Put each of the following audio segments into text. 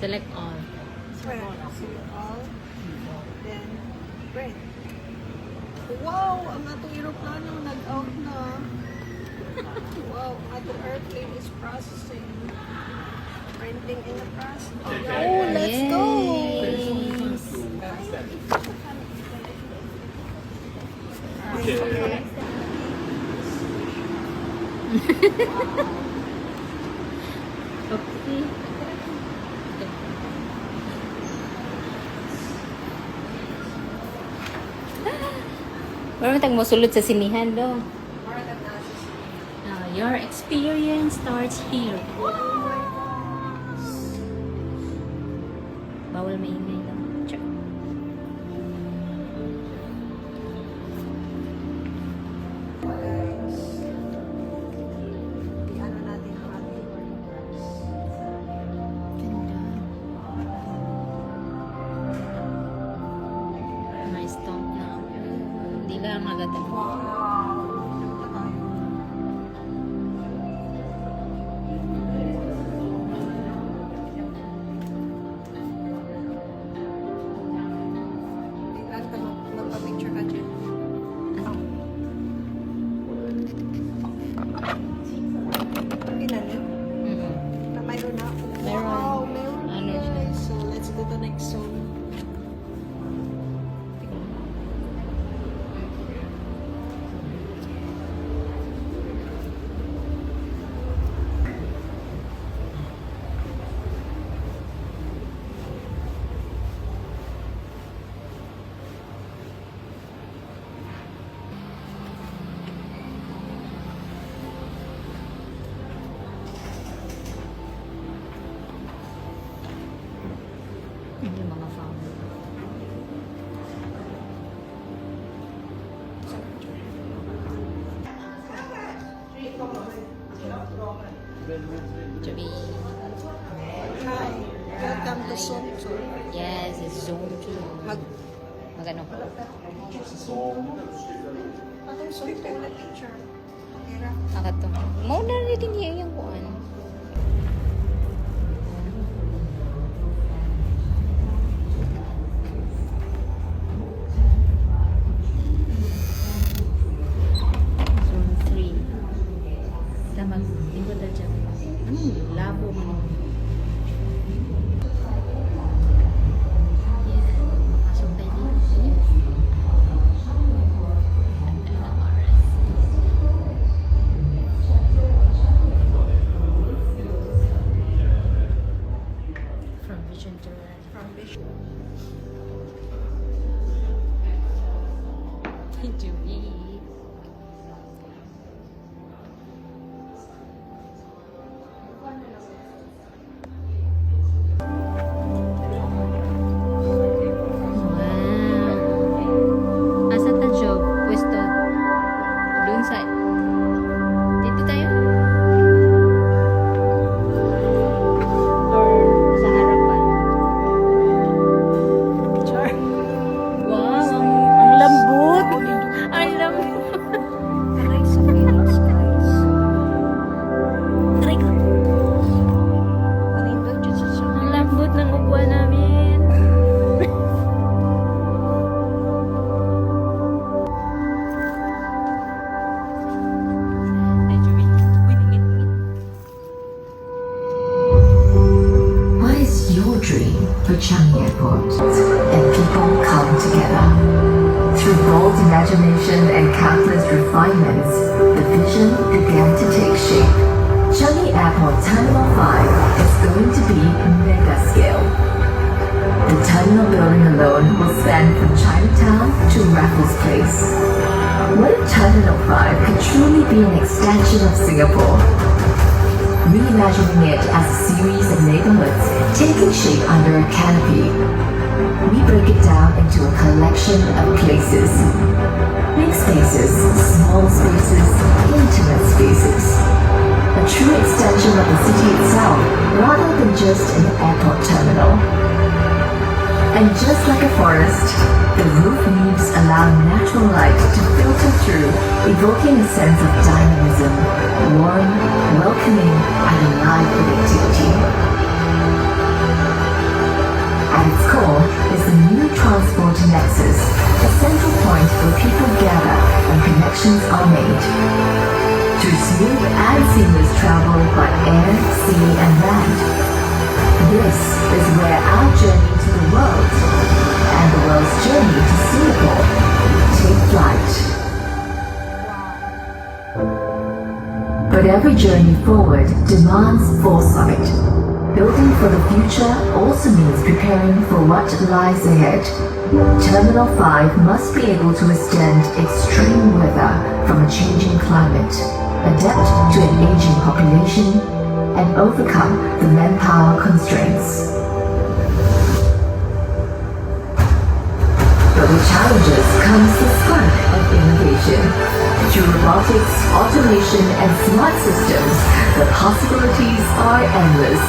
Select all. Print. See all. Then, print. Wow! Ang atong aeroplano nag-out na. Wow! Ang atong airplane is processing. Printing in the process. Oh, let's go! Okay. Parang tayong masulod sa sinihan do. Your experience starts here. Bawal maingay daw. Check. Ano natin ang ating Ganda. May stomp na. Hindi lang agad. Magpa-picture ka dyan. Pinali? Na mayroon na? Meron. Wow, meron. Ano siya? Guys. So, let's go to next zone. Yung mga fountain. Jabi. Hi. Welcome to Zone 2. Yes, it's zone 2. Magano? Atong Zone 2 na picture. Tira. Akato. Mau na rin din yung kuan. Zone 3. Damag. Tingko na dyan. Labo mo. Pasok tayo dito. From vision to From Bishop. to be. Wow. Asa ta job? Pwesto. Doon sa... Dito tayo? Or sa harapan? Char. Wow! Ang lambot! Ang lambot! Aray sa Phoenix, guys. Aray ko! Ano dyan sa Zone? Ang lambot ng upuan namin! Ay, Joey. Wait, wait, wait. What is your dream for Changi Airport? And people come together. Through bold imagination and countless refinements, the vision began to take shape. Changi Airport Terminal 5 is going to be mega scale. The terminal building alone will span from Chinatown to Raffles Place. What if Terminal 5 could truly be an extension of Singapore? Reimagining it as a series of neighborhoods taking shape under a canopy. We break it down into a collection of places. Big spaces, small spaces, intimate spaces. A true extension of the city itself rather than just an airport terminal. And just like a forest, the roof leaves allow natural light to filter through, evoking a sense of dynamism, warm, welcoming, and alive with activity. connections are made. Through smooth and seamless travel by air, sea, and land. This is where our journey to the world and the world's journey to Singapore take flight. But every journey forward demands foresight. Building for the future also means preparing for what lies ahead. Terminal 5 must be able to withstand extreme weather from a changing climate, adapt to an aging population, and overcome the manpower constraints. But with challenges comes the spark of innovation. Through robotics, automation, and smart systems, the possibilities are endless.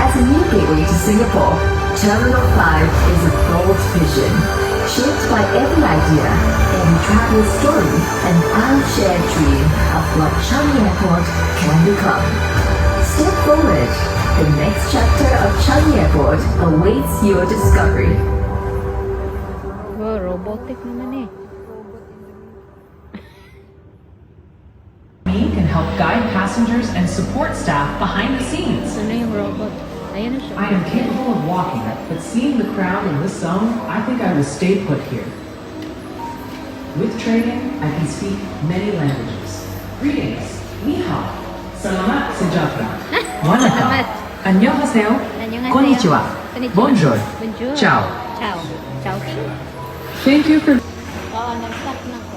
As a new gateway to Singapore, Terminal 5 is a bold vision, shaped by every idea, every traveler's story, and our shared dream of what Changi Airport can become. Step forward. The next chapter of Changi Airport awaits your discovery. Wow, robotic naman eh. Me can help guide passengers and support staff behind the scenes. Ano yung robot? Ayan na siya. I am capable of walking, but seeing the crowd in this zone, I think I will stay put here. With training, I can speak many languages. Greetings, ni hao, salamat sejahtera, wanaka, Salamat. annyeonghaseyo, Annyeonghaseyo. konnichiwa, Konnichiwa. bonjour, Bonjour. ciao. Ciao. Ciao. Thank you for Oo, nag-stop na ko.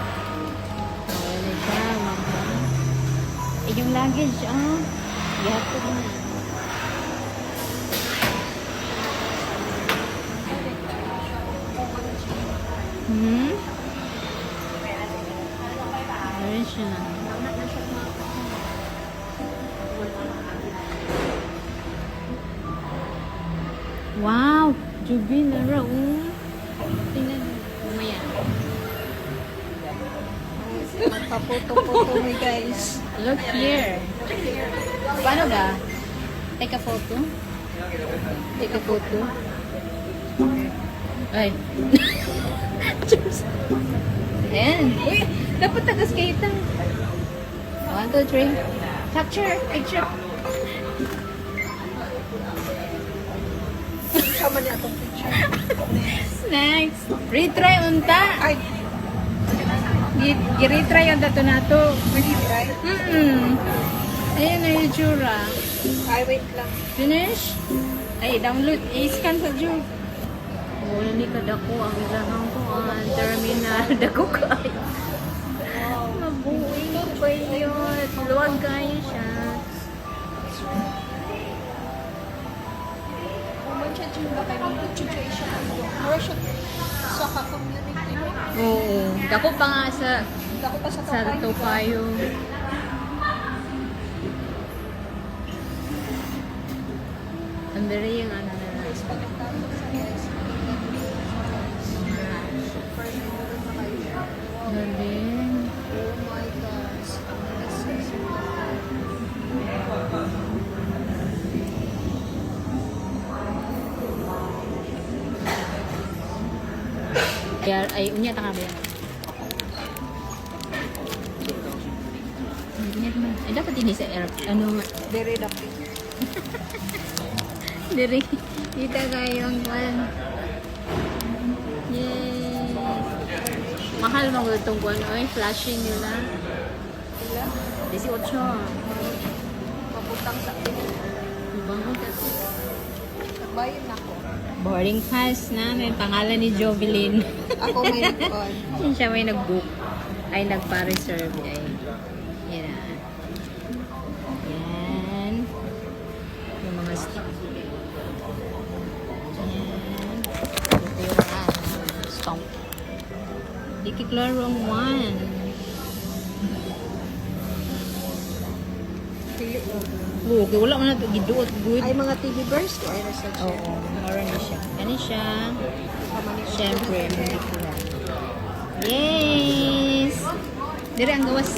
Ayan na siya, mga. Eh, yung luggage, Ihatod na. Hmm? Meron siya. Wow! Jubil na raw. Tingnan mo. Mamaya. Magpaputo-puto mi guys. Look here. Paano ba? Take a photo? Take a photo? Ay. Cheers. Ayan. Uy! Dapat tagas kita. 1, 2, 3. Capture! Picture! Sama niya itong picture. Next! Retry unta! Ay, Gi-retry unta to na to. right? Ayan na yung tsura. Ay, wait lang. Finish? Ay, download. I-scan sa Jug. Wala ni kadako ang ilahang ko ang terminal. Dako kayo. Mabuhay ko yun. Luwag kayo siya. Kuman siya dyan ba kayo mag-situation? Mura siya sa ka-community. Oo. Dako pa nga sa Dako pa sa sa Tokayo. Ang beri yung ano na lang. Galing. Oh my gosh. Kaya, ay, unya tanga ba yan? Unya naman. Ay, dapat ini sa air. Ano nga? Very lucky. Diri, kita kayong kwan. Yay! Mahal mga itong kwan. Oy, flashing nila. Sila? 18. Maputang sa akin. Bango kasi. Nagbayan ako. Boarding pass na. May pangalan ni Jovelyn. Ako may nag-on. Siya may nag-book. Ay, nagpa-reserve. Ay, yan na. Yan. Yung mga stick. Yan. Ito yung stomp. Ikiklaro ang one. Oo, kaya wala mo na ito. Giduot. Good. Ay, mga TV bears ko ay nasa chair. Oo, meron na siya. Yan siya. Siyempre, may kuha. Yes! Dire ang gawas.